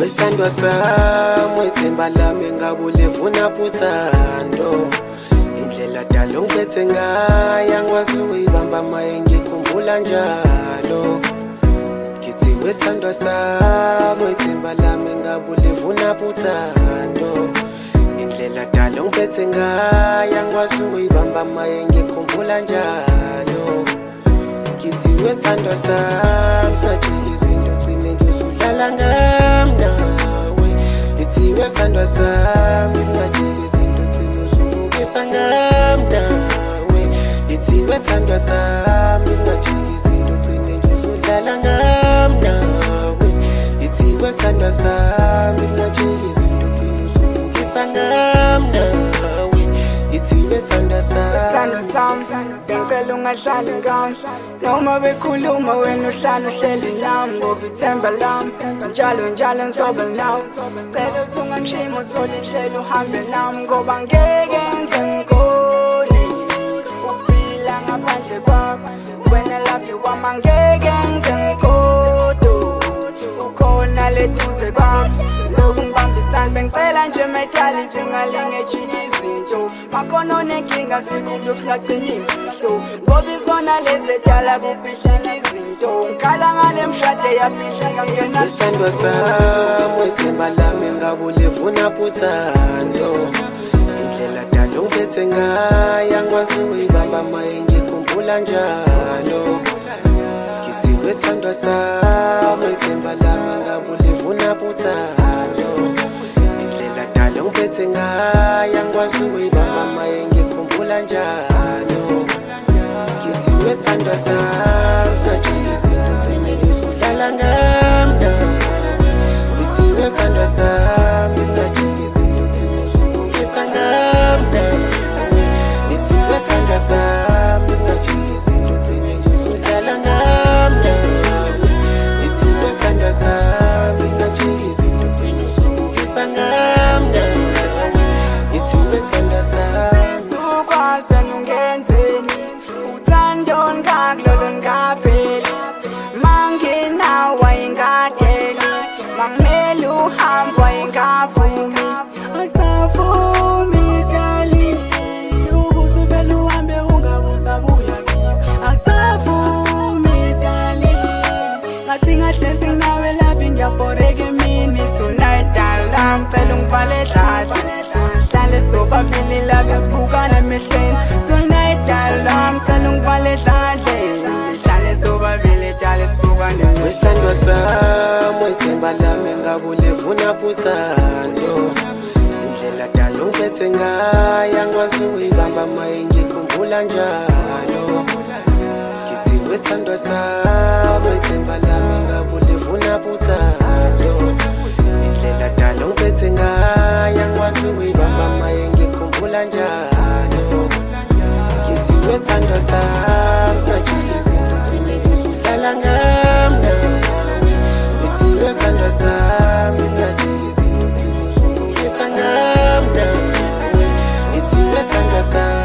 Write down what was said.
wesandwa sami wethemba lami ngabulevuna puthando indlela dalo ngiphethe ngaya ngikwazi ukuyibamba maye ngikhumbula njalo ngithi wesandwa sami wethemba lami ngabulevuna puthando indlela dalo ngiphethe ngaya ngikwazi ukuyibamba maye ngikhumbula njalo ngithi wesandwa sami ngajike izinto ugcine ngizudlala ngami nawe ngithi wesandwa sami ngajike izinto ugcine uzubukisa ngami nawe ngithi wesandwa sami ngajike izinto ugcine ngizudlala ngami nawe ngithi wesandwa sami ngajike izinto ugcine uzubukisa ngami nawe ngithi wesandwa sami ngicela ungadlali ngami noma bekhuluma wena uhlala uhleli nami ngoba ithemba lami njalo ngizoba nawe cela uthi ungangishima uthole indlela uhambe nami ngoba ngeke ngize ngikhone ukuphila ngaphandle kwakho when I love you kwami ngeke ngize ngikhodo ukhona leduze kwami lokhu ngibambisana bengicela nje medali zingalinge ejini izinto makhona onenkinga sikhulu uflatheni imfihlo ngoba izona lezi edala kufihleka izinto ngikhala ngale mshade yafihleka ngena wesandwa sami wethemba lami ngabulevuna puthando indlela dalo ngiphethe ngaya ngikwazi ukuyibamba maye ngikhumbula njalo ngithi wesandwa sami wethemba lami ngabulevuna puthando indlela dalo ngiphethe ngaya ngikwazi ukuyibamba maye ngikhumbula njalo ngithi wesandwa sami ngajike izinto ugcine ngizudlala ngami nawe ngithi wesandwa sami ngajike izinto ugcine uzubukisa ngami nawe ngithi wesandwa sami ngajike izinto ugcine ngizudlala ngami nawe ngithi wesandwa sami ngajike izinto ugcine uzubukisa ngami nawe ngithi wesandwa sami ukwazi ungenzeni uthando ngakulolo ngapheli manginawa ingakeli mangimele uhamba ingavumi akusavumi kali ukuthi vele uhambe ungabuza buya kimi akusavumi kali ngathi ngahlezi nginawe laphi ngiyabhoreka emini tonight alarm cela ungivale dladla hlale sobabili laphi sibukana emehlweni tonight alarm cela ungivale dladla hlale sobabili hlale sibukana wesandwa sami wethemba lami ngabulevuna puthando indlela dalo ngiphethe ngaya ngikwazi ukuyibamba maye ngikhumbula njalo ngithi wesandwa sami wethemba lami ngabulevuna puthando indlela dalo ngiphethe ngaya ngikwazi ukuyibamba maye ngikhumbula njalo ngithi wesandwa sami ngajike izinto ugcine ngizudlala ngami nawe ngithi wesandwa sami ngajike izinto ugcine uzubukisa ngami nawe ngithi wesandwa sami